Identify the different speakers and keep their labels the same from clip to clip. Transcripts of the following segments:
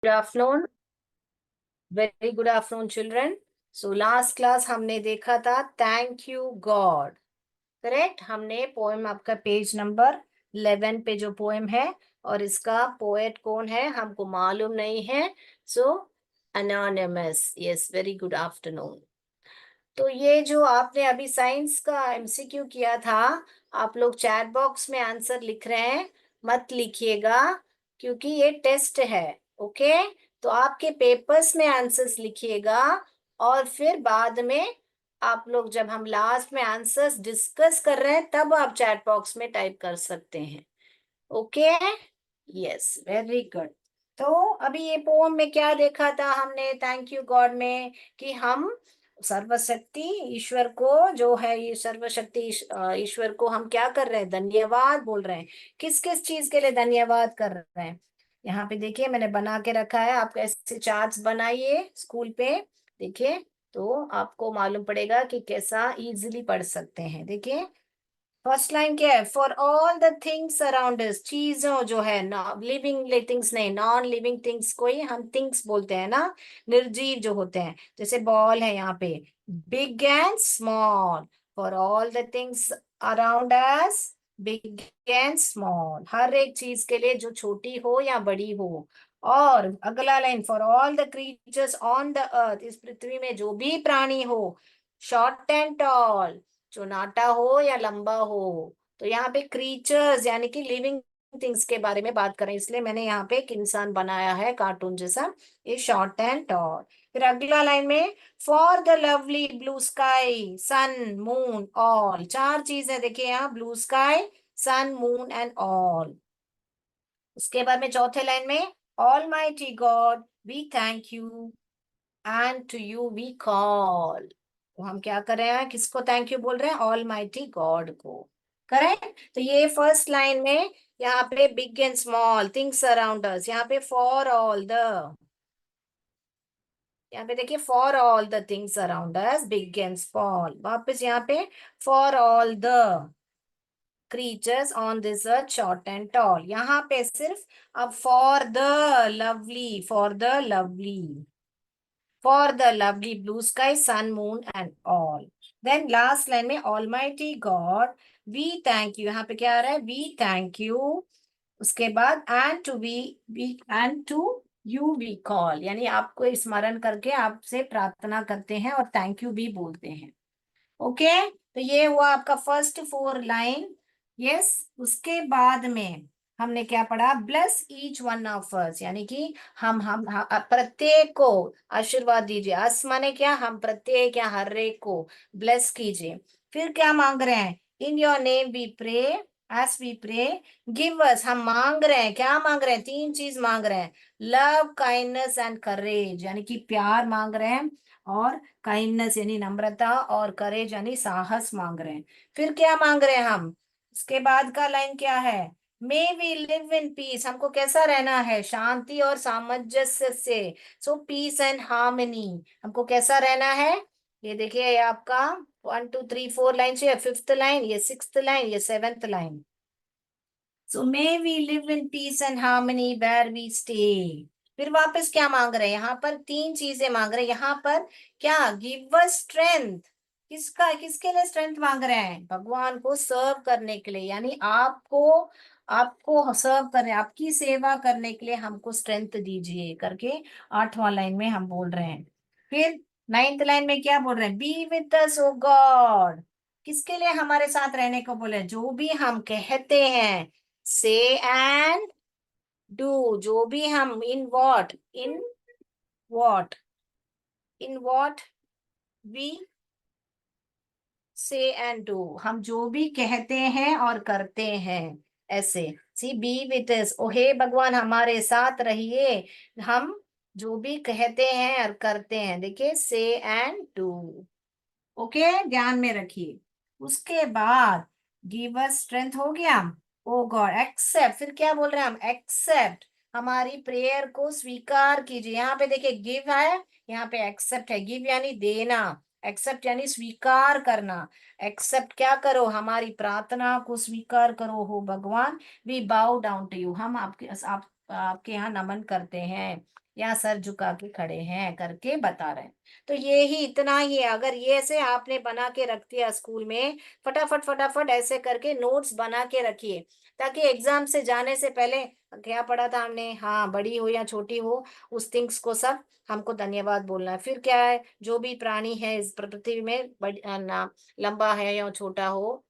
Speaker 1: Good afternoon, very good afternoon children. So last class हमने देखा था थैंक यू गॉड, करेक्ट। हमने poem आपका पेज नंबर 11 पे जो पोएम है और इसका पोएट कौन है हमको मालूम नहीं है। So anonymous, yes, very good afternoon. तो ये जो आपने अभी साइंस का एमसीक्यू किया था, आप लोग चैट बॉक्स में आंसर लिख रहे हैं, मत लिखिएगा क्योंकि ये टेस्ट है। ओके, तो आपके पेपर्स में आंसर्स लिखिएगा और फिर बाद में आप लोग जब हम लास्ट में आंसर्स डिस्कस कर रहे हैं तब आप चैट बॉक्स में टाइप कर सकते हैं। Okay, yes, very good. तो अभी ये पोम में क्या देखा था हमने थैंक यू गॉड में, कि हम सर्वशक्ति ईश्वर को, जो है ये सर्वशक्ति ईश्वर को हम क्या कर रहे हैं, धन्यवाद बोल रहे हैं। किस किस चीज के लिए धन्यवाद कर रहे हैं? यहाँ पे देखिए मैंने बना के रखा है, आप ऐसे चार्ट्स बनाइए स्कूल पे, देखिए तो आपको मालूम पड़ेगा कि कैसा इजीली पढ़ सकते हैं। देखिए फर्स्ट लाइन क्या है, for all the things around अस, चीजों जो है ना, लिविंग थिंग्स नहीं, नॉन लिविंग थिंग्स को ही हम थिंग्स बोलते हैं ना, निर्जीव जो होते हैं। जैसे बॉल है यहाँ पे, big and small, for all the things around us, big and small, हर एक चीज के लिए जो छोटी हो या बड़ी हो। और अगला line, for all the creatures on the earth, इस पृथ्वी में जो भी प्राणी हो, शॉर्ट एंड टॉल, जो नाटा हो या लंबा हो। तो यहाँ पे क्रीचर्स यानी कि लिविंग थिंग्स के बारे में बात करें, इसलिए मैंने यहाँ पे एक इंसान बनाया है कार्टून जैसा, ये शॉर्ट एंड टॉल। फिर अगला लाइन में, for the lovely blue sky sun moon all, चार चीजें देखिए यहाँ, blue sky, sun, moon and all. उसके बाद में चौथे लाइन में, almighty God we thank you and to you we call. तो हम क्या कर रहे हैं, किसको थैंक यू बोल रहे हैं, ऑल माइटी गॉड को। करेक्ट। तो ये फर्स्ट लाइन में यहाँ पे big and small things around अस, यहाँ पे फॉर ऑल द, यहाँ पे देखिए for all the things around us, big and small. वापस यहाँ पे, for all the creatures on this earth short and tall, यहाँ पे सिर्फ अब for the lovely, for the lovely, for the lovely blue sky, sun, moon and all. Then last line में Almighty God, we thank you, यहाँ पे क्या आ रहा है, we thank you। उसके बाद and to we and to you we call, यानी आपको स्मरण करके आपसे प्रार्थना करते हैं और थैंक यू भी बोलते हैं। ओके, तो ये हुआ आपका फर्स्ट 4 लाइन। यस, उसके बाद में हमने क्या पढ़ा, bless each one of us, यानी कि हम प्रत्येक को आशीर्वाद दीजिए। अस माने क्या, हम प्रत्येक या हर एक को ब्लेस कीजिए। फिर क्या मांग रहे हैं, in your name we pray, as we pray, give us, हम मांग रहे हैं, क्या मांग रहे हैं, तीन चीज मांग रहे हैं, लव, काइंडनेस एंड करेज, यानी कि प्यार मांग रहे हैं, और काइंडनेस यानी नम्रता, और करेज यानी साहस मांग रहे हैं। फिर क्या मांग रहे हैं हम, उसके बाद का लाइन क्या है, may we live in peace, हमको कैसा रहना है, शांति और सामंजस्य से। सो पीस एंड हार्मनी, हमको कैसा रहना है। ये देखिए, ये आपका 1 2 3 4 लाइन से, फिफ्थ लाइन, ये सिक्स्थ लाइन, ये seventh line. So may we live in peace and harmony where we stay. फिर वापस क्या मांग रहे हैं, यहाँ पर तीन चीजें मांग रहे हैं। यहाँ पर क्या, गिव अस स्ट्रेंथ, किसका, किसके लिए स्ट्रेंथ मांग रहे हैं, भगवान को सर्व करने के लिए, यानी आपको, आपको सर्व करने, आपकी सेवा करने के लिए हमको स्ट्रेंथ दीजिए करके 8वां लाइन में हम बोल रहे हैं। फिर 9th लाइन में क्या बोल रहे हैं, be with us O God, किसके लिए हमारे साथ रहने को बोले, जो भी हम कहते हैं, से एंड डू, जो भी हम, in what, in what, in what we say and do, हम जो भी कहते हैं और करते हैं, ऐसे। सी बी विथ अस, ओ हे भगवान हमारे साथ रहिए, हम जो भी कहते हैं और करते हैं, देखिए से एंड डू। ओके, ध्यान में रखिए। उसके बाद गिव अस स्ट्रेंथ हो गया, ओ गॉड एक्सेप्ट, फिर क्या बोल रहे हैं हम, एक्सेप्ट, हमारी प्रेयर को स्वीकार कीजिए। यहाँ पे देखिए गिव है, यहाँ पे एक्सेप्ट है, गिव यानी देना, एक्सेप्ट यानी स्वीकार करना। एक्सेप्ट क्या करो, हमारी प्रार्थना को स्वीकार करो हो भगवान, वी बाउ डाउन टू यू, हम आपके यहाँ नमन करते हैं, या सर झुका के खड़े हैं करके बता रहे हैं। तो ये ही इतना ही है। अगर ये से आपने बना के रख दिया स्कूल में, फटाफट फटाफट ऐसे करके नोट्स बना के रखिए, ताकि एग्जाम से जाने से पहले क्या पढ़ा था हमने, हाँ बड़ी हो या छोटी हो, उस थिंग्स को सब हमको धन्यवाद बोलना है। फिर क्या है, जो भी प्राणी है इस पृथ्वी में, लंबा है या छोटा हो,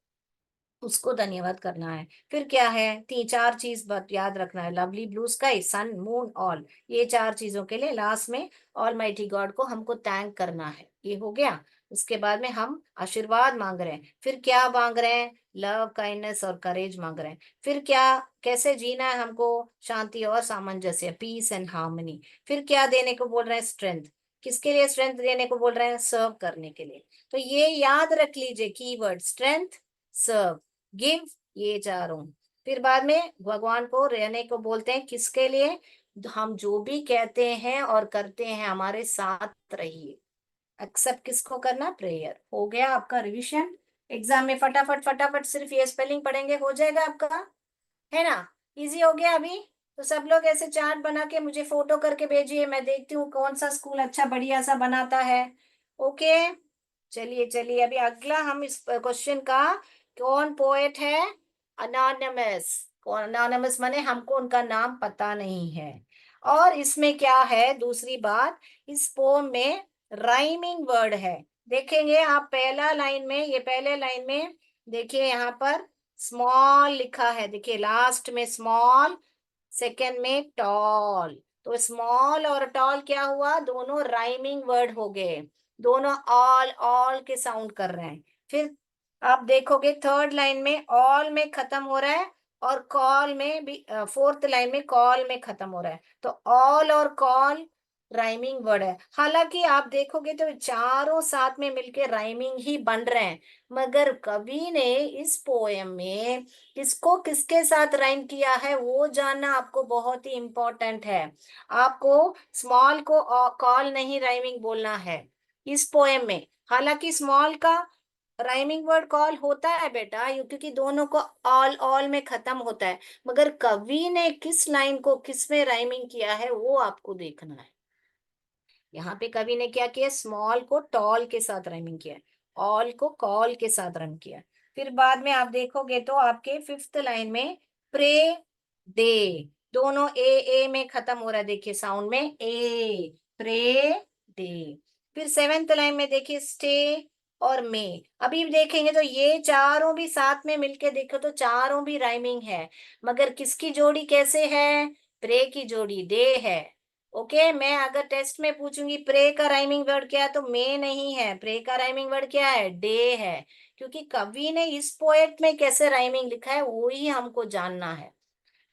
Speaker 1: उसको धन्यवाद करना है। फिर क्या है, तीन चार चीज याद रखना है, lovely blue sky, sun, moon, all, ये चार चीजों के लिए लास्ट में ऑल माइटी गॉड को हमको थैंक करना है। ये हो गया। उसके बाद में हम आशीर्वाद मांग रहे हैं। फिर क्या मांग रहे हैं, लव, काइंडनेस और करेज मांग रहे हैं। फिर क्या, कैसे जीना है हमको, शांति और सामंजस्य, पीस एंड हार्मनी। फिर क्या देने को बोल रहे हैं, स्ट्रेंथ। किसके लिए स्ट्रेंथ देने को बोल रहे हैं, सर्व करने के लिए। तो ये याद रख लीजिए, कीवर्ड स्ट्रेंथ, सर्व, गिव, ये चारों। फिर बाद में भगवान को रहने को बोलते हैं, किसके लिए, हम जो भी कहते हैं और करते हैं हमारे साथ रहिए। एक्सेप्ट किसको करना, प्रेयर। हो गया आपका रिवीजन। एग्जाम में फटाफट फटाफट सिर्फ ये स्पेलिंग पढ़ेंगे, हो जाएगा आपका, है ना। इजी हो गया अभी। तो सब लोग ऐसे चार्ट बना के मुझे फोटो करके भेजिए, मैं देखती हूँ कौन सा स्कूल अच्छा बढ़िया सा बनाता है। ओके, चलिए चलिए, अभी अगला हम इस क्वेश्चन का, कौन पोएट है, अनोनिमस। कौन अनोनिमस, माने हमको उनका नाम पता नहीं है। और इसमें क्या है, दूसरी बात, इस पोम में राइमिंग वर्ड है। देखेंगे आप पहला लाइन में, ये पहले लाइन में देखिए, यहाँ पर स्मॉल लिखा है, देखिए लास्ट में स्मॉल, सेकंड में टॉल। तो स्मॉल और टॉल क्या हुआ, दोनों राइमिंग वर्ड हो गए, दोनों ऑल ऑल के साउंड कर रहे हैं। फिर आप देखोगे थर्ड लाइन में ऑल में खत्म हो रहा है, और कॉल में भी, फोर्थ लाइन में कॉल में खत्म हो रहा है। तो ऑल और कॉल राइमिंग वर्ड है। हालांकि आप देखोगे तो चारों साथ में मिलके राइमिंग ही बन रहे हैं, मगर कवि ने इस पोएम में किसको किसके साथ राइम किया है वो जानना आपको बहुत ही इंपॉर्टेंट है। आपको स्मॉल को कॉल नहीं राइमिंग बोलना है इस पोएम में। हालांकि स्मॉल का राइमिंग वर्ड कॉल होता है बेटा, क्योंकि दोनों को ऑल ऑल में खत्म होता है, मगर कवि ने किस लाइन को किस में राइमिंग किया है वो आपको देखना है। यहाँ पे कवि ने क्या किया, स्मॉल को टॉल के साथ राइमिंग किया, ऑल को कॉल के साथ राइम किया। फिर बाद में आप देखोगे तो आपके फिफ्थ लाइन में प्रे, डे, दोनों ए में खत्म हो रहा है, देखिए साउंड में ए, प्रे, डे। फिर सेवेंथ लाइन में देखिए स्टे और मे। अभी देखेंगे तो ये चारों भी साथ में मिलके देखो तो चारों भी राइमिंग है, मगर किसकी जोड़ी कैसे है, प्रे की जोड़ी डे है। ओके, मैं अगर टेस्ट में पूछूंगी प्रे का राइमिंग वर्ड क्या है, तो मे नहीं है, प्रे का राइमिंग वर्ड क्या है, डे है। क्योंकि कवि ने इस पोएट में कैसे राइमिंग लिखा है वो ही हमको जानना है।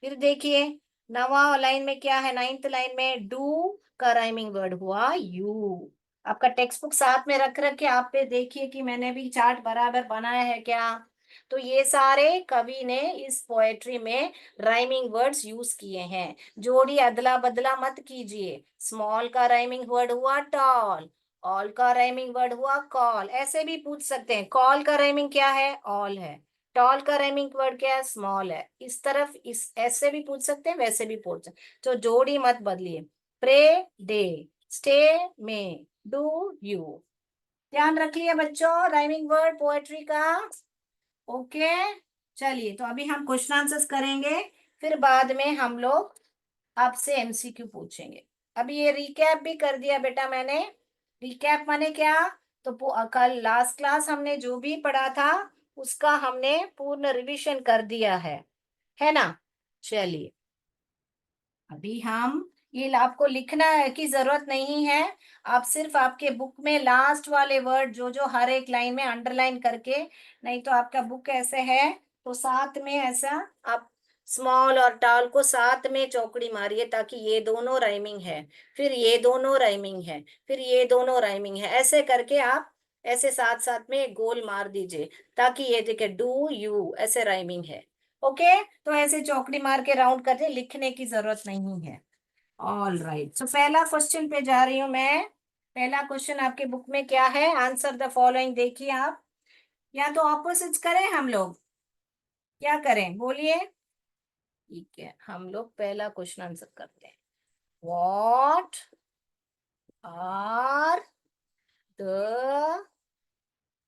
Speaker 1: फिर देखिए नवा लाइन में क्या है, नाइन्थ लाइन में डू का राइमिंग वर्ड हुआ यू। आपका टेक्स्ट बुक साथ में रख रख के आप पे देखिए कि मैंने भी चार्ट बराबर बनाया है क्या। तो ये सारे कवि ने इस पोएट्री में राइमिंग वर्ड्स यूज किए हैं। जोड़ी अदला बदला मत कीजिए, स्मॉल का राइमिंग वर्ड हुआ टॉल, ऑल का राइमिंग वर्ड हुआ कॉल। ऐसे भी पूछ सकते हैं, कॉल का राइमिंग क्या है, ऑल है, टॉल का राइमिंग वर्ड क्या है, स्मॉल है। इस तरफ इस ऐसे भी पूछ सकते हैं, वैसे भी पूछ सकते हैं। तो जोड़ी मत बदलिए, प्रे डे, स्टे में, डू यू। ध्यान रख लिया बच्चों राइमिंग वर्ड पोएट्री का। ओके, चलिए तो अभी हम क्वेश्चन आंसर्स करेंगे, फिर बाद में हम लोग आपसे एमसीक्यू पूछेंगे। अभी ये रिकैप भी कर दिया बेटा मैंने। रिकैप माने क्या, तो कल लास्ट क्लास हमने जो भी पढ़ा था उसका हमने पूर्ण रिवीजन कर दिया है ना। चलिए अभी हम ये आपको लिखना है की जरूरत नहीं है, आप सिर्फ आपके बुक में लास्ट वाले वर्ड जो जो हर एक लाइन में अंडरलाइन करके, नहीं तो आपका बुक ऐसे है तो साथ में ऐसा आप स्मॉल और टाल को साथ में चौकड़ी मारिए, ताकि ये दोनों राइमिंग है, फिर ये दोनों राइमिंग है, फिर ये दोनों राइमिंग है, ऐसे करके आप ऐसे साथ साथ में गोल मार दीजिए, ताकि ये देखे डू यू ऐसे राइमिंग है। ओके, तो ऐसे चौकड़ी मार के राउंड करते, लिखने की जरूरत नहीं है। ऑल राइट, तो पहला क्वेश्चन पे जा रही हूं मैं। पहला क्वेश्चन आपके बुक में क्या है, आंसर द फॉलोइंग देखिए आप, या तो ऑपोजिट्स करें हम लोग, क्या करें बोलिए। ठीक है, हम लोग पहला क्वेश्चन आंसर करते हैं। What are the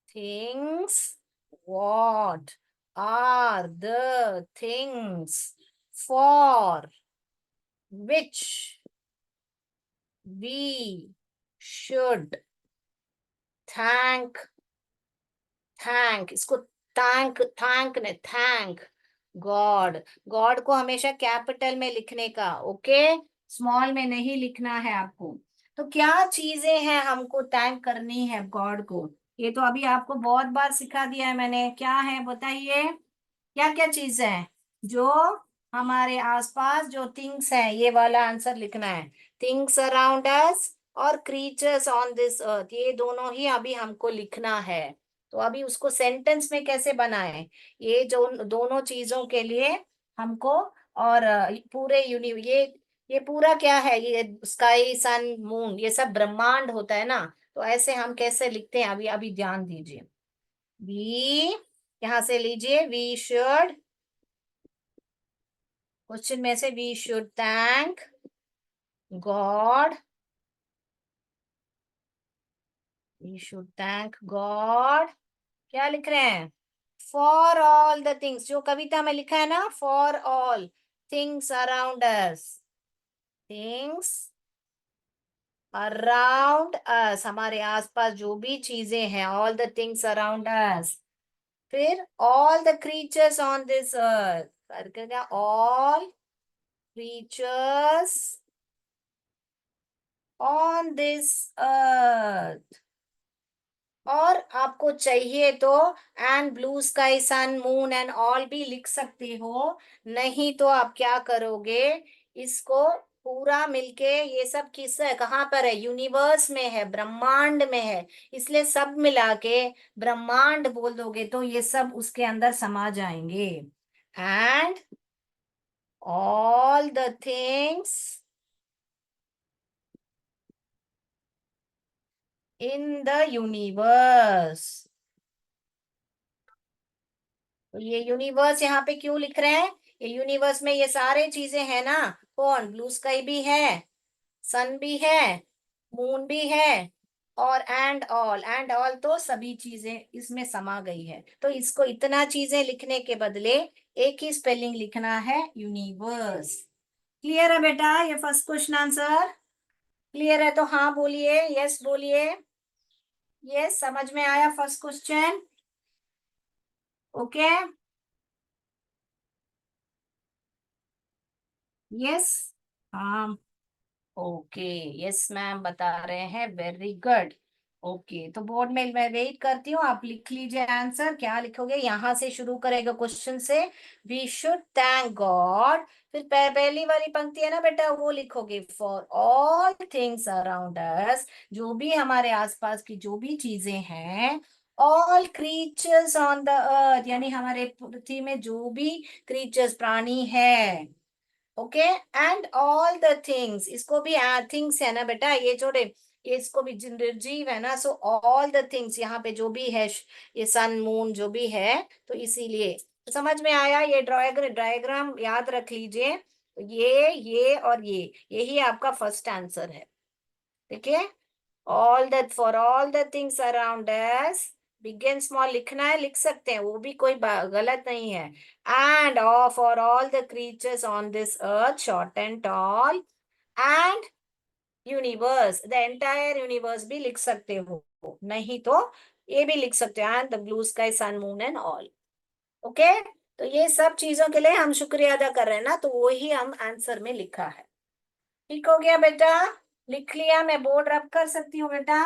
Speaker 1: things? What are the things for which we should thank? Thank, इसको थैंक ने थैंक गॉड। गॉड को हमेशा कैपिटल में लिखने का, ओके, स्मॉल में नहीं लिखना है आपको। तो क्या चीजें हैं हमको थैंक करनी है गॉड को? ये तो अभी आपको बहुत बार सिखा दिया है मैंने। क्या है बताइए, क्या क्या चीज है जो हमारे आसपास, जो थिंग्स है, ये वाला आंसर लिखना है। थिंग्स अराउंड अस और क्रीचर्स ऑन दिस अर्थ, ये दोनों ही अभी हमको लिखना है। तो अभी उसको सेंटेंस में कैसे बनाएं, ये जो दोनों चीजों के लिए हमको, और पूरे ये पूरा क्या है, ये स्काई सन मून, ये सब ब्रह्मांड होता है ना। तो ऐसे हम कैसे लिखते हैं, अभी अभी ध्यान दीजिए। वी, यहां से लीजिए, वी शुड, क्वेश्चन में से we should thank God, we should thank God, क्या लिख रहे हैं, फॉर ऑल द थिंग्स, जो कविता में लिखा है ना, for all things around us, things around us, हमारे आसपास जो भी चीजें हैं, all the things around us. फिर all the creatures on this earth, करके क्या, all creatures on this earth. और आपको चाहिए तो and blue sky sun moon and all भी लिख सकते हो। नहीं तो आप क्या करोगे, इसको पूरा मिलके, ये सब किस है, कहाँ पर है, यूनिवर्स में है, ब्रह्मांड में है, इसलिए सब मिला के ब्रह्मांड बोल दोगे तो ये सब उसके अंदर समा जाएंगे। And all the things in the universe. तो ये यूनिवर्स यहाँ पे क्यों लिख रहे हैं, ये यूनिवर्स में ये सारे चीजें हैं ना, कौन, ब्लू स्काई भी है, सन भी है, मून भी है, और एंड ऑल तो सभी चीजें इसमें समा गई है। तो इसको इतना चीजें लिखने के बदले एक ही स्पेलिंग लिखना है, यूनिवर्स। क्लियर है बेटा, ये फर्स्ट क्वेश्चन आंसर क्लियर है तो हाँ बोलिए, यस बोलिए। यस, समझ में आया फर्स्ट क्वेश्चन, ओके, यस, हाँ, ओके, यस मैम बता रहे हैं, वेरी गुड। ओके, तो बोर्ड में मैं वेट करती हूँ, आप लिख लीजिए आंसर, क्या लिखोगे, यहां से शुरू करेगा क्वेश्चन से, वी शुड थैंक गॉड, फिर पहली वाली पंक्ति है ना बेटा, वो लिखोगे, फॉर ऑल थिंग्स अराउंड अस, जो भी हमारे आसपास की जो भी चीजें हैं, all creatures on the earth, यानी हमारे पृथ्वी में जो भी क्रीचर्स, प्राणी है, okay, and all the things, इसको भी थिंग्स है ना बेटा, ये जोड़े, ये इसको भी निर्जीव है ना, सो ऑल द थिंग्स, यहाँ पे जो भी है, ये सन मून जो भी है, तो इसीलिए, तो समझ में आया, ये डायग्राम याद रख लीजिए, ये और ये, यही आपका फर्स्ट आंसर है, ठीक है। All that, for all the things around us, big and small लिखना है, लिख सकते हैं, वो भी कोई गलत नहीं है। And for all the creatures on this earth, short and tall, and universe, the entire universe भी लिख सकते हो, नहीं तो ये भी लिख सकते हो, and the blue sky sun moon and all, okay. तो ये सब चीजों के लिए हम शुक्रिया अदा कर रहे हैं ना, तो वो ही हम आंसर में लिखा है। ठीक हो गया बेटा, लिख लिया, मैं बोर्ड रब कर सकती हूँ बेटा,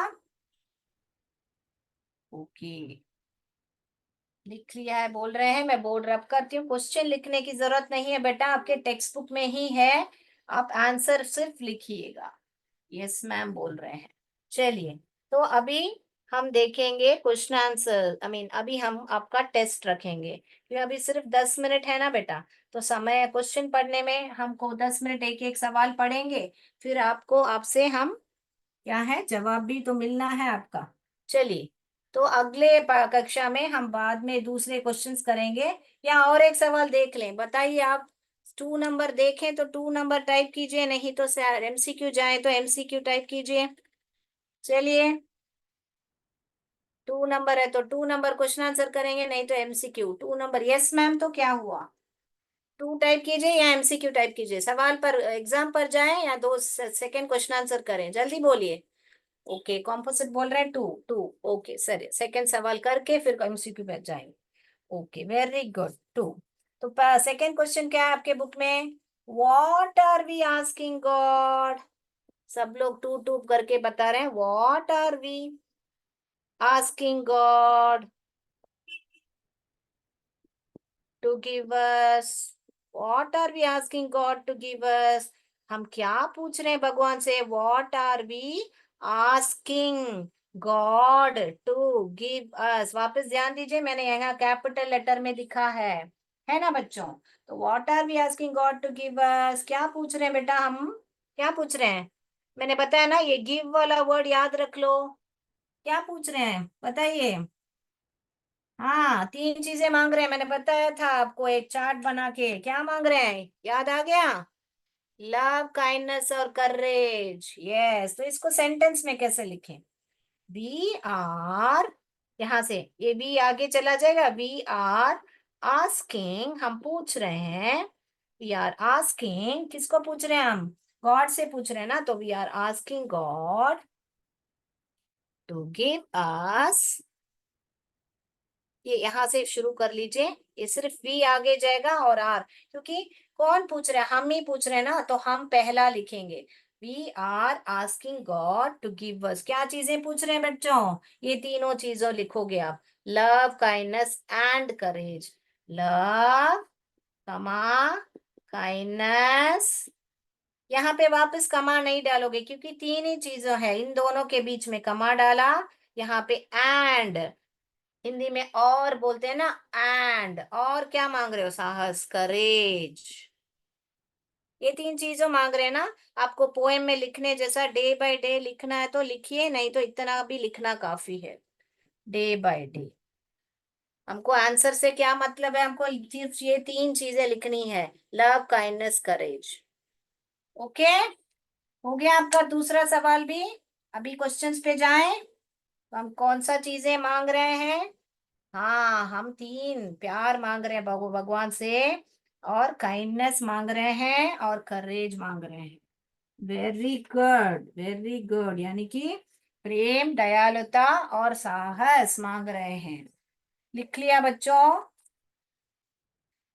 Speaker 1: ओके, लिख लिया है बोल रहे हैं, मैं बोर्ड रब करती हूँ, क्वेश्चन लिखने की जरूरत नहीं है बेटा, आपके टेक्स्ट बुक में ही है, आप आंसर सिर्फ लिखिएगा। यस मैम बोल रहे हैं। चलिए, तो अभी हम देखेंगे क्वेश्चन आंसर, अभी हम आपका टेस्ट रखेंगे, क्योंकि अभी सिर्फ 10 मिनट है ना बेटा, तो समय क्वेश्चन पढ़ने में हमको 10 मिनट एक एक सवाल पढ़ेंगे, फिर आपको, आपसे हम, क्या है, जवाब भी तो मिलना है आपका। चलिए, तो अगले कक्षा में हम बाद में दूसरे क्वेश्चंस करेंगे, या और एक सवाल देख लें, बताइए आप, टू नंबर देखें तो टू नंबर टाइप कीजिए, नहीं तो एमसीक्यू जाए तो एमसीक्यू टाइप कीजिए। चलिए, टू नंबर है तो टू नंबर क्वेश्चन आंसर करेंगे, नहीं तो MCQ. Two number yes ma'am, तो क्या हुआ? टू टाइप कीजिए या एमसीक्यू टाइप कीजिए, सवाल पर एग्जाम पर जाएं या दो सेकंड क्वेश्चन आंसर करें, जल्दी बोलिए। ओके, कॉम्पोजिट बोल रहे हैं two two. Okay sir, second सवाल करके फिर एमसीक्यू पे जाएंगे। Okay, very good, two. तो सेकंड क्वेश्चन क्या है आपके बुक में? What are we asking God? सब लोग टू टू करके बता रहे हैं, what are we asking God to give us? What are we asking God to give us? हम क्या पूछ रहे हैं भगवान से? What are we asking God to give अस? वापस ध्यान दीजिए, मैंने यहाँ कैपिटल लेटर में लिखा है ना बच्चों? तो what are we asking God to give us, क्या पूछ रहे हैं बेटा हम? क्या पूछ रहे हैं? मैंने बताया ना, ये गिव वाला वर्ड याद रख लो। क्या पूछ रहे हैं बताइए? हाँ, तीन चीजें मांग रहे हैं, मैंने बताया था आपको एक चार्ट बना के। क्या मांग रहे हैं, याद आ गया? लव, काइंडनेस और करेज। यस, तो इसको सेंटेंस में कैसे लिखें? वी आर, यहां से ये भी आगे चला जाएगा। वी आर आस्किंग, हम पूछ रहे हैं। वी आर आस्किंग, किसको पूछ रहे हैं हम? गॉड से पूछ रहे हैं ना, तो we are asking God to give us. ये यहां से शुरू कर लीजिए, ये सिर्फ वी आगे जाएगा और आर, क्योंकि कौन पूछ रहा है? हम ही पूछ रहे हैं ना, तो हम पहला लिखेंगे। We are asking God to give us. क्या चीजें पूछ रहे हैं बच्चों? ये तीनों चीजों लिखोगे आप, love, kindness and courage. Love, कमा, काइंडनेस। यहाँ पे वापस कमा नहीं डालोगे, क्योंकि तीन ही चीजों है, इन दोनों के बीच में कमा डाला। यहाँ पे एंड, हिंदी में और बोलते हैं ना, एंड। और क्या मांग रहे हो? साहस, करेज। ये तीन चीजों मांग रहे हैं ना। आपको पोएम में लिखने जैसा डे बाय डे लिखना है तो लिखिए, नहीं तो इतना भी लिखना काफी है। Day by day. हमको आंसर से क्या मतलब है? हमको सिर्फ ये तीन चीजें लिखनी है, लव, काइंडनेस, करेज। ओके, हो गया आपका दूसरा सवाल भी। अभी क्वेश्चंस पे जाएं। तो हम कौन सा चीजें मांग रहे हैं? हाँ, हम तीन प्यार मांग रहे हैं भगवान से, और काइंडनेस मांग रहे हैं और करेज मांग रहे हैं। वेरी गुड, वेरी गुड, यानी कि प्रेम, दयालुता और साहस मांग रहे हैं। लिख लिया बच्चों?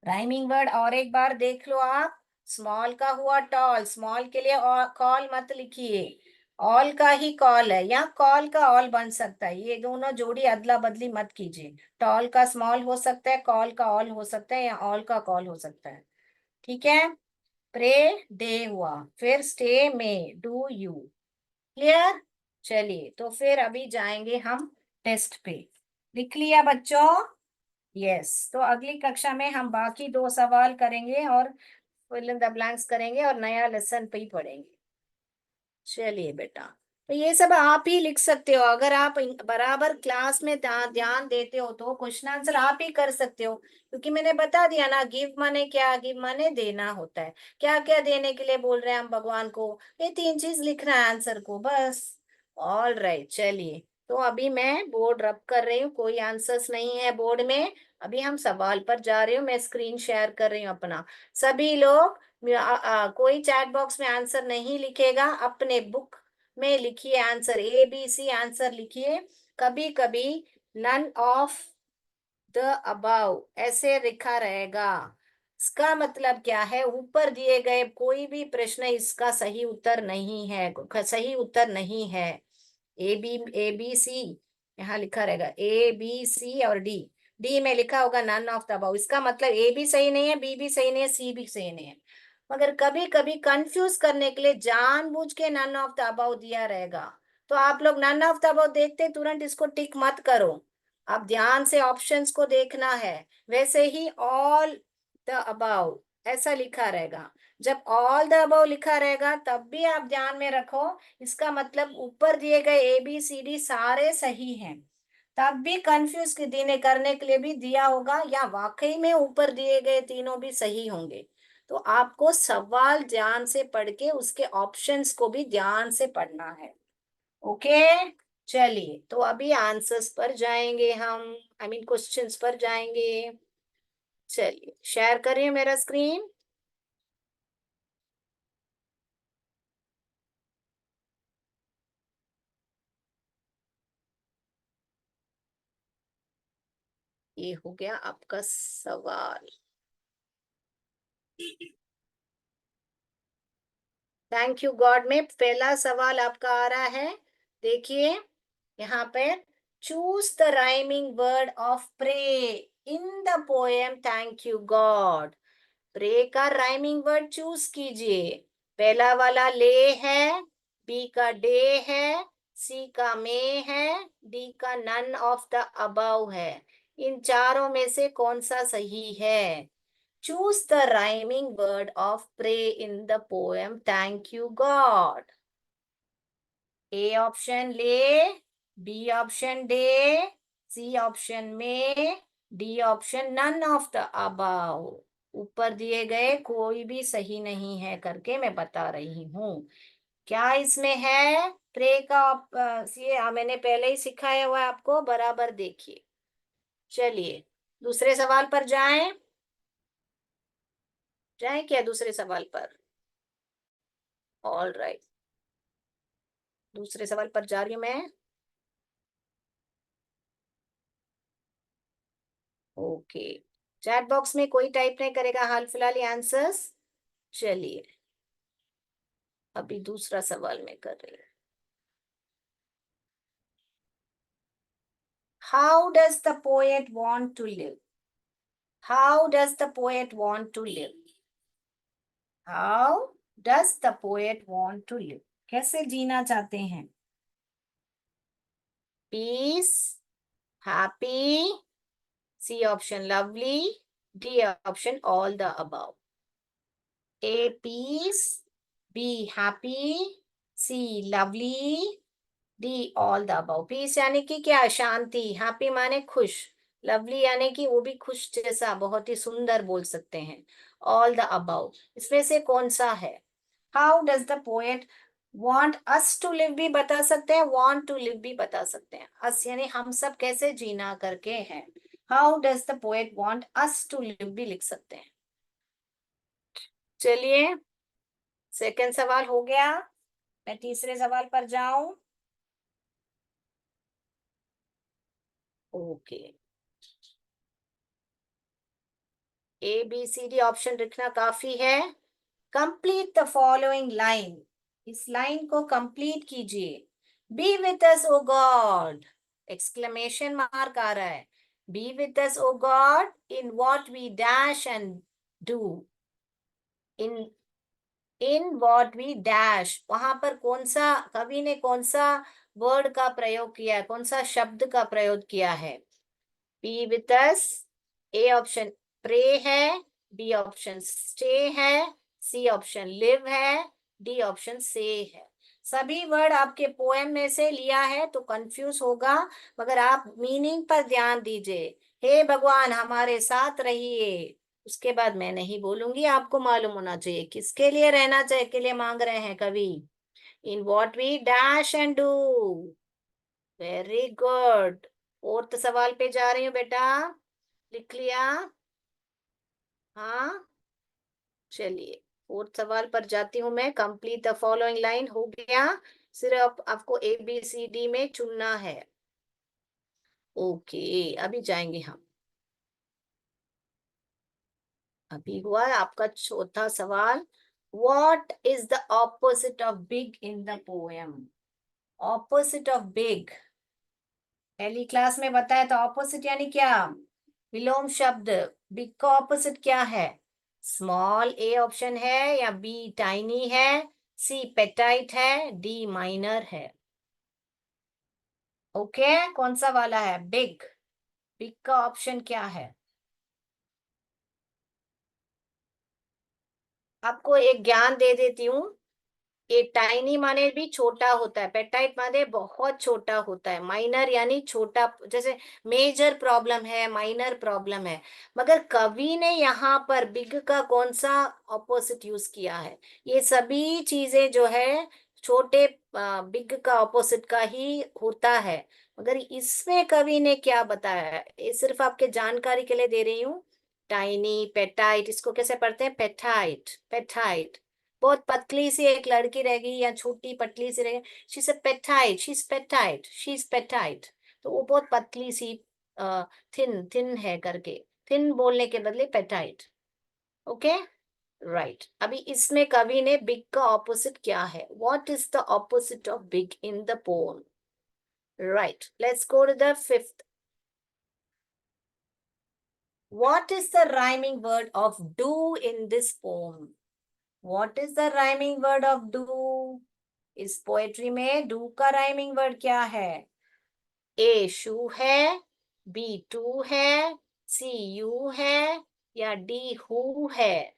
Speaker 1: राइमिंग वर्ड और एक बार देख लो आप। स्मॉल का हुआ टॉल, स्मॉल के लिए कॉल मत लिखिए, ऑल का ही कॉल है, या कॉल का ऑल बन सकता है, ये दोनों जोड़ी अदला बदली मत कीजिए। टॉल का स्मॉल हो सकता है, कॉल का ऑल हो सकता है, या ऑल का कॉल हो सकता है। ठीक है? प्रे, डे हुआ, फिर स्टे में, डू यू। क्लियर? चलिए, तो फिर अभी जाएंगे हम टेस्ट पे। लिख लिया बच्चों? यस, तो अगली कक्षा में हम बाकी दो सवाल करेंगे और फिल इन द ब्लैंक्स करेंगे और नया लेसन पे ही पढ़ेंगे। चलिए बेटा, तो ये सब आप ही लिख सकते हो, अगर आप बराबर क्लास में ध्यान देते हो तो क्वेश्चन आंसर आप ही कर सकते हो, क्योंकि मैंने बता दिया ना, गिव माने क्या? गिव माने देना होता है। क्या क्या देने के लिए बोल रहे हैं हम भगवान को? ये तीन चीज लिखना है आंसर को, बस। ऑल राइट, चलिए, तो अभी मैं बोर्ड रब कर रही हूँ, कोई आंसर्स नहीं है बोर्ड में। अभी हम सवाल पर जा रही हूँ, मैं स्क्रीन शेयर कर रही हूँ अपना। सभी लोग कोई चैट बॉक्स में आंसर नहीं लिखेगा, अपने बुक में लिखिए आंसर, ABC आंसर लिखिए। कभी कभी नन ऑफ द अबाव ऐसे लिखा रहेगा, इसका मतलब क्या है? ऊपर दिए गए कोई भी प्रश्न इसका सही उत्तर नहीं है, सही उत्तर नहीं है। ABC यहाँ लिखा रहेगा, ABC और डी। डी में लिखा होगा नन ऑफ द अबाव, इसका मतलब ए भी सही नहीं है, बी भी सही नहीं है, सी भी सही नहीं है। मगर कभी कभी कंफ्यूज करने के लिए जानबूझ के नन ऑफ द अबाव दिया रहेगा, तो आप लोग नन ऑफ द अबाव देखते तुरंत इसको टिक मत करो, आप ध्यान से ऑप्शंस को देखना है। वैसे ही ऑल द अबाव ऐसा लिखा रहेगा, जब ऑल द अबाव लिखा रहेगा तब भी आप ध्यान में रखो, इसका मतलब ऊपर दिए गए ABCD सारे सही हैं। तब भी कंफ्यूज देने करने के लिए भी दिया होगा, या वाकई में ऊपर दिए गए तीनों भी सही होंगे। तो आपको सवाल ध्यान से पढ़ के उसके ऑप्शंस को भी ध्यान से पढ़ना है। ओके, चलिए तो अभी आंसर्स पर जाएंगे हम, आई मीन क्वेश्चंस पर जाएंगे। चलिए शेयर करिए मेरा स्क्रीन। ये हो गया आपका सवाल। थैंक यू गॉड में पहला सवाल आपका आ रहा है। देखिए यहाँ पे, choose the rhyming word of pray in the poem thank you God. Pray का राइमिंग वर्ड चूज कीजिए। पहला वाला ले है, बी का डे है, सी का मे है, डी का नन ऑफ द अबव है। इन चारों में से कौन सा सही है? Choose the rhyming word of pray in the poem thank you God. A option lay, B option day, C option may, D option none of the above. ऊपर दिए गए कोई भी सही नहीं है करके मैं बता रही हूँ। क्या इसमें है प्रे का ये मैंने पहले ही सिखाया हुआ है आपको, बराबर देखिए। चलिए दूसरे सवाल पर जाएं। जाएं क्या दूसरे सवाल पर? ऑल राइट, दूसरे सवाल पर जा रही हूँ मैं। ओके, चैट बॉक्स में कोई टाइप नहीं करेगा हाल फिलहाल ये आंसर्स। चलिए अभी दूसरा सवाल मैं कर रही हूँ। How does the poet want to live? How does the poet want to live? How does the poet want to live? कैसे जीना चाहते हैं? Peace, happy, C option lovely, D option all the above. A peace, B happy, C lovely, D all the above। Peace यानी कि क्या? शांति। Happy माने खुश। Lovely यानी कि वो भी खुश जैसा, बहुत ही सुंदर बोल सकते हैं। ऑल द अबव इसमें से कौन सा है? How does the poet want us to live भी बता सकते हैं, वांट टू लिव भी बता सकते हैं। अस यानी हम सब कैसे जीना करके हैं। How does the poet want us to live भी लिख सकते हैं। चलिए सेकंड सवाल हो गया, मैं तीसरे सवाल पर जाऊं। Okay, A B C D option लिखना काफी है। कंप्लीट द फॉलोइंग लाइन, इस लाइन को कंप्लीट कीजिए। Be with us O God, exclamation mark आ रहा है। Be with us O God in what we dash and do. In in what we dash, वहां पर कौन सा कवि ने कौन सा वर्ड का प्रयोग किया है, कौन सा शब्द का प्रयोग किया है? Be with us, A option pray है, बी ऑप्शन स्टे है, सी ऑप्शन लिव है, डी ऑप्शन से है। सभी वर्ड आपके पोएम में से लिया है तो कंफ्यूज होगा, मगर आप मीनिंग पर ध्यान दीजिए। हे भगवान हमारे साथ रहिए, उसके बाद मैं नहीं बोलूंगी, आपको मालूम होना चाहिए किसके लिए रहना चाहिए, के लिए मांग रहे हैं कवि। In what we dash and do. Very good. Fourth सवाल पे जा रही हूँ बेटा, लिख लिया? हाँ, चलिए फोर्थ सवाल पर जाती हूँ मैं। कंप्लीट द फॉलोइंग लाइन हो गया, सिर्फ आपको ए बी सी डी में चुनना है। ओके, अभी जाएंगे हम। अभी हुआ है आपका चौथा सवाल। What is the opposite of big in the poem? Opposite of big, पहली क्लास में बताया था। ऑपोजिट यानी क्या? विलोम शब्द। बिग का ऑपोजिट क्या है? स्मॉल, ए ऑप्शन है, या बी टाइनी है, सी पेटाइट है, डी माइनर है। ओके, कौन सा वाला है बिग? बिग का ऑप्शन क्या है? आपको एक ज्ञान दे देती हूँ। ये टाइनी माने भी छोटा होता है, पेटाइट माने बहुत छोटा होता है, माइनर यानी छोटा, जैसे मेजर प्रॉब्लम है, माइनर प्रॉब्लम है। मगर कवि ने यहाँ पर बिग का कौन सा ऑपोजिट यूज किया है? ये सभी चीजें जो है छोटे, बिग का ऑपोजिट का ही होता है। मगर इसमें कवि ने क्या बताया है, ये सिर्फ आपके जानकारी के लिए दे रही हूँ। टाइनी, पेटाइट, इसको कैसे पढ़ते हैं? Petite, petite. बहुत पतली सी एक लड़की रहेगी या छोटी पतली सी रहेगी, she is petite, she is petite, she is petite. तो वो बहुत पतली सी, थिन थिन है करके, थिन बोलने के बदले पेटाइट। Okay, right. अभी इसमें कवि ने बिग का ऑपोजिट क्या है? What is the opposite of big in the poem? Right, let's go to the fifth. What is the rhyming word of do in this poem? What is the rhyming word of do? इस poetry में do का rhyming word क्या है? ए शू है, B to है, सी you है, या D who है?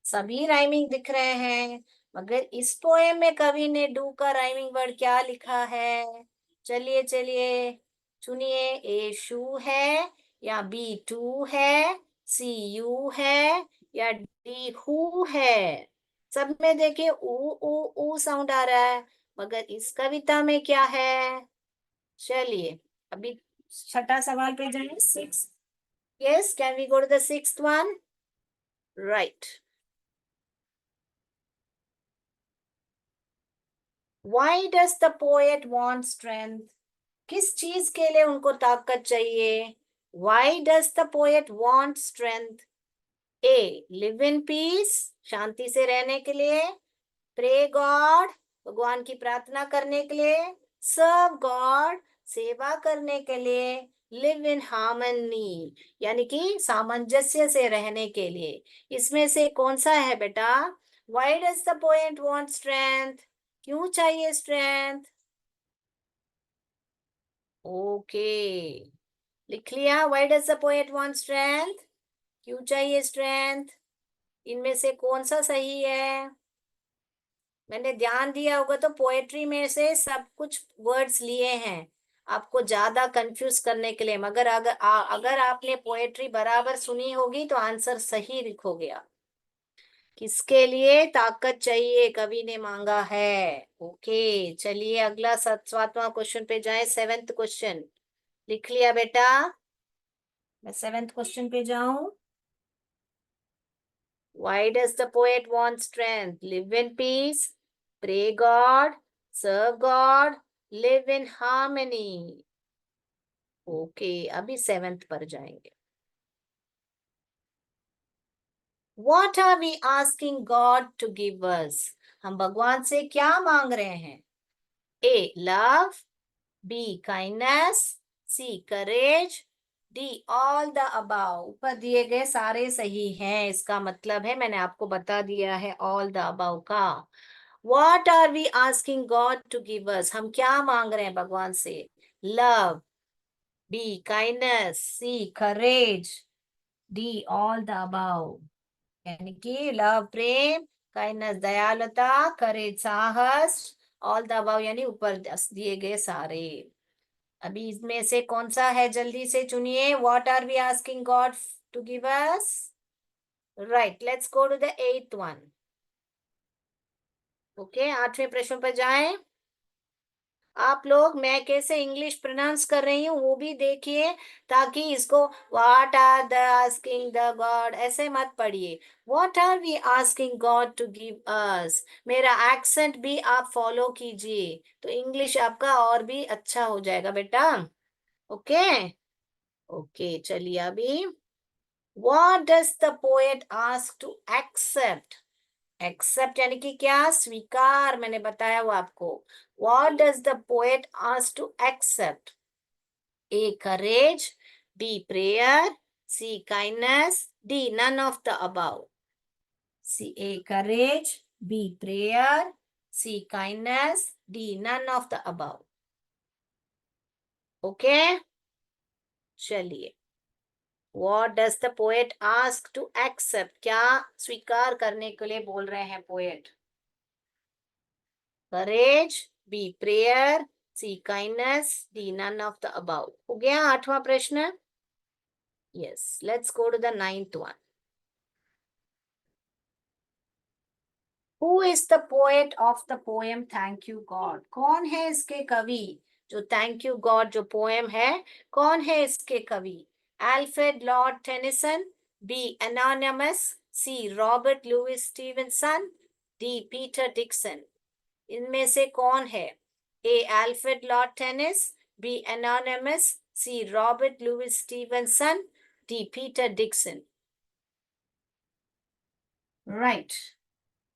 Speaker 1: सभी राइमिंग दिख रहे हैं, मगर इस पोएम में कवि ने डू का राइमिंग वर्ड क्या लिखा है? चलिए चलिए, चुनिए। ए शू है, या बी टू है, सी यू है, या डी हु है? सब में देखिए ऊ ऊ ऊ साउंड आ रहा है, मगर इस कविता में क्या है? चलिए, अभी छठा सवाल पे जाए, six. Yes, can we go to the sixth one? Right. Why does the poet want strength? किस चीज के लिए उनको ताकत चाहिए? Why does the poet want strength? A. Live in peace, शांति से रहने के लिए। Pray God, भगवान की प्रार्थना करने के लिए। Serve God, सेवा करने के लिए। Live in harmony, यानी कि सामंजस्य से रहने के लिए। इसमें से कौन सा है बेटा? Why does the poet want strength? क्यों चाहिए स्ट्रेंथ? ओके, लिख लिया। Why does the poet want strength? क्यों चाहिए स्ट्रेंथ? इनमें से कौन सा सही है? मैंने ध्यान दिया होगा तो पोएट्री में से सब कुछ वर्ड्स लिए हैं आपको ज्यादा कंफ्यूज करने के लिए, मगर अगर आपने पोएट्री बराबर सुनी होगी तो आंसर सही लिखोगे आप। किसके लिए ताकत चाहिए कवि ने मांगा है? ओके, चलिए अगला सातवां क्वेश्चन पे जाए, सेवेंथ क्वेश्चन। लिख लिया बेटा? मैं सेवेंथ क्वेश्चन पे जाऊं। Why does the poet want strength? Live in peace, pray God, serve God, live in harmony. Okay, अभी सेवेंथ पर जाएंगे। What are we asking God to give us? हम भगवान से क्या मांग रहे हैं? A. Love, B. Kindness, C. Courage, D. All the above. ऊपर दिए गए सारे सही हैं, इसका मतलब है मैंने आपको बता दिया है all the above का। What are we asking God to give us? हम क्या मांग रहे हैं भगवान से? Love, B. Kindness, C. Courage, D. All the above। यानी कि लव प्रेम, काइंडनेस दयालुता, करेज साहस, ऑल द अबव यानी ऊपर दिए गए सारे। अभी इसमें से कौन सा है, जल्दी से चुनिए। What are we asking God to give us? Right, let's go to the eighth one. Okay, आठवें प्रश्न पर जाएं। आप लोग मैं कैसे इंग्लिश प्रोनाउंस कर रही हूँ वो भी देखिए, ताकि इसको what are the asking the God ऐसे मत पढ़िए। What are we asking God to give us, मेरा एक्सेंट भी आप फॉलो कीजिए, तो इंग्लिश आपका और भी अच्छा हो जाएगा बेटा। ओके, ओके, चलिए अभी। What does the poet ask to accept? Accept यानी कि क्या? स्वीकार, मैंने बताया वो आपको। What does the poet ask to accept? A courage, B prayer, C kindness, D none of the above. C A courage, B prayer, C kindness, D none of the above. Okay, चलिए। What does the poet ask to accept? क्या स्वीकार करने के लिए बोल रहे हैं poet? Courage, B prayer, C kindness, D none of the above. हो गया 8वां प्रश्न। Yes, let's go to the 9th one. Who is the poet of the poem Thank You God? कौन है इसके कवि? जो Thank You God जो पोएम है, कौन है इसके कवि? Alfred Lord Tennyson, B. Anonymous, C. Robert Louis Stevenson, D. Peter Dixon। इनमें से कौन है? A. Alfred Lord Tennyson, B. Anonymous, C. Robert Louis Stevenson, D. Peter Dixon। Right.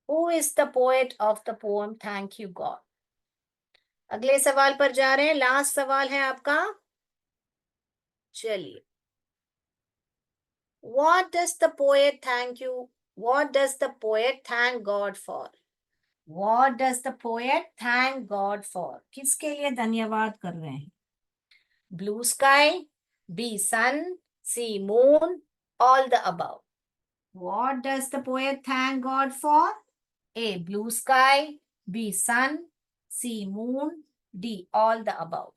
Speaker 1: Who is the poet of the poem Thank You God? अगले सवाल पर जा रहे हैं, लास्ट सवाल है आपका। चलिए, What does the poet thank you? What does the poet thank God for? What does the poet thank God for? किसके लिए धन्यवाद कर रहे हैं? Blue sky, B sun, C moon, all the above. What does the poet thank God for? A blue sky, B sun, C moon, D all the above.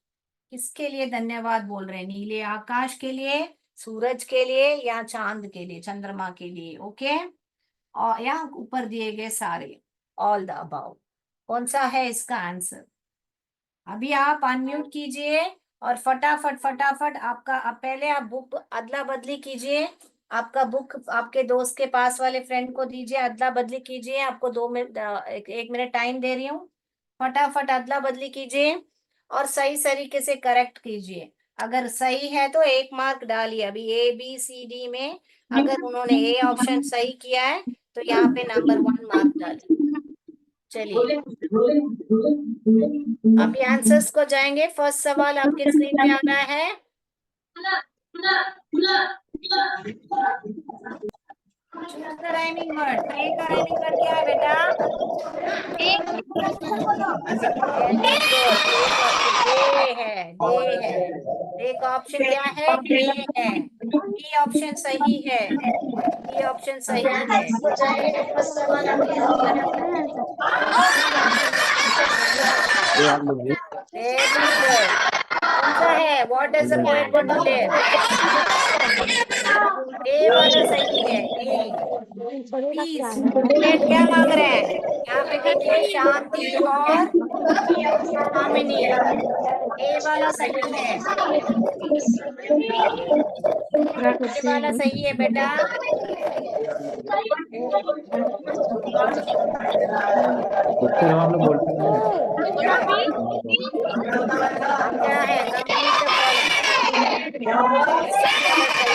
Speaker 1: किसके लिए धन्यवाद बोल रहे हैं? नीले आकाश के लिए, सूरज के लिए, या चांद के लिए, चंद्रमा के लिए? ओके, और यहाँ ऊपर दिए गए सारे, ऑल द अबाउ। कौन सा है इसका आंसर? अभी आप अनम्यूट कीजिए और फटाफट फटाफट आपका, अब पहले आप बुक अदला बदली कीजिए। आपका बुक आपके दोस्त के पास वाले फ्रेंड को दीजिए, अदला बदली कीजिए। आपको 2 मिनट, 1 मिनट टाइम दे रही हूँ। फटाफट अदला बदली कीजिए और सही तरीके से करेक्ट कीजिए। अगर सही है तो 1 मार्क डालिए। अभी ABCD में अगर उन्होंने A ऑप्शन सही किया है तो यहाँ पे नंबर 1 मार्क डालिए। चलिए, अभी आंसर्स को जाएंगे। फर्स्ट सवाल आपके स्क्रीन पे आ रहा है। Choose the rhyming word. A का राइमिंग वर्ड क्या है बेटा? Very good. ए का ऑप्शन डे है, डे है। डे का ऑप्शन क्या है? डे है। बी ऑप्शन सही है, बी ऑप्शन सही है। तो जाएंगे फर्स्ट सवाल आपके स्क्रीन पे। Very good. कौन सा है? What does the poet want to live? A वाला सही है, ए। पीस, पोएट क्या मांग रहे हैं? यहाँ पे देखिए, शांति और हार्मनी। ए वाला सही है, ए वाला सही है बेटा। क्या है? Complete the following. सी वाला सही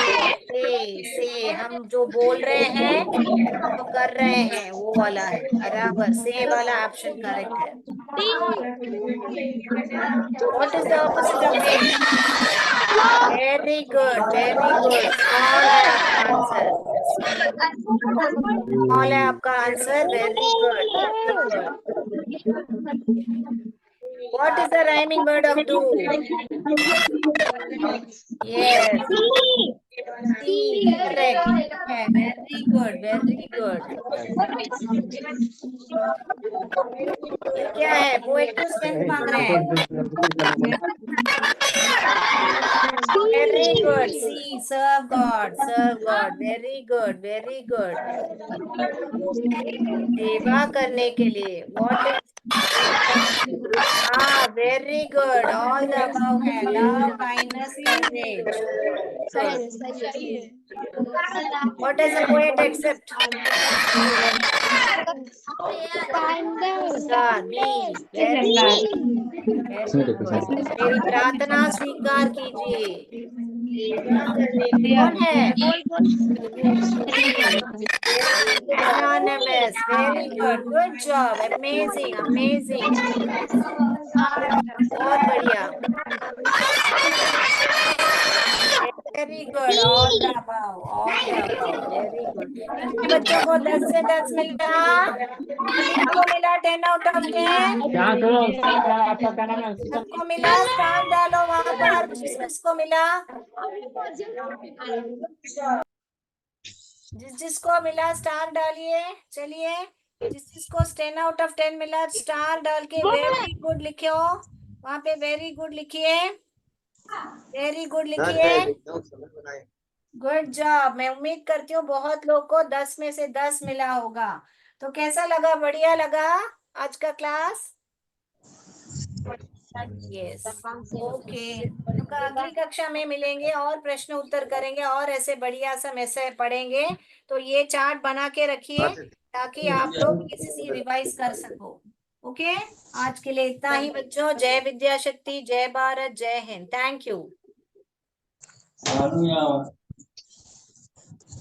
Speaker 1: है। से हम जो बोल रहे हैं, जो कर रहे हैं, वो वाला है बराबर। से वाला ऑप्शन करेक्ट है। What is the opposite of B? Very good, very good. Small है आपका आंसर, स्मॉल है आपका answer. Very good, very good. What is the rhyming word of do? Yes, C correct है। Very good, very good. फिर क्या है? Poet क्यों strength मांग रहे हैं? Very good, C serve God, serve God. Very good, very good. सेवा करने के लिए। व्हाट इज, हाँ very good, all the above है। Love, kindness, courage. Good. What does the poet accept? God, B. Very very good. मेरी प्रार्थना स्वीकार कीजिए। कौन है? Anonymous. Very good. Good job. Amazing. Amazing. बहुत बढ़िया। Very good. All the above. All the above. Very good. कितने बच्चों को 10 से 10 मिला? किसको मिला 10 आउट ऑफ 10? सबको मिला? स्टार डालो वहां पर। किसको मिला? जिसको मिला स्टार डालिए। चलिए, जिसको 10 out of 10 मिला स्टार डाल के वेरी गुड लिखो, वहां पे वेरी गुड लिखिए, वेरी गुड लिखिए, गुड जॉब। मैं उम्मीद करती हूँ बहुत लोग को 10 में से 10 मिला होगा। तो कैसा लगा, बढ़िया लगा आज का क्लास? Yes, okay. तो अगली कक्षा में मिलेंगे और प्रश्न उत्तर करेंगे और ऐसे बढ़िया सा मैसेज पढ़ेंगे। तो ये चार्ट बना के रखिए ताकि आप लोग इसी रिवाइज कर सको। ओके, आज के लिए इतना ही बच्चों। जय विद्या शक्ति, जय भारत, जय हिंद। Thank you.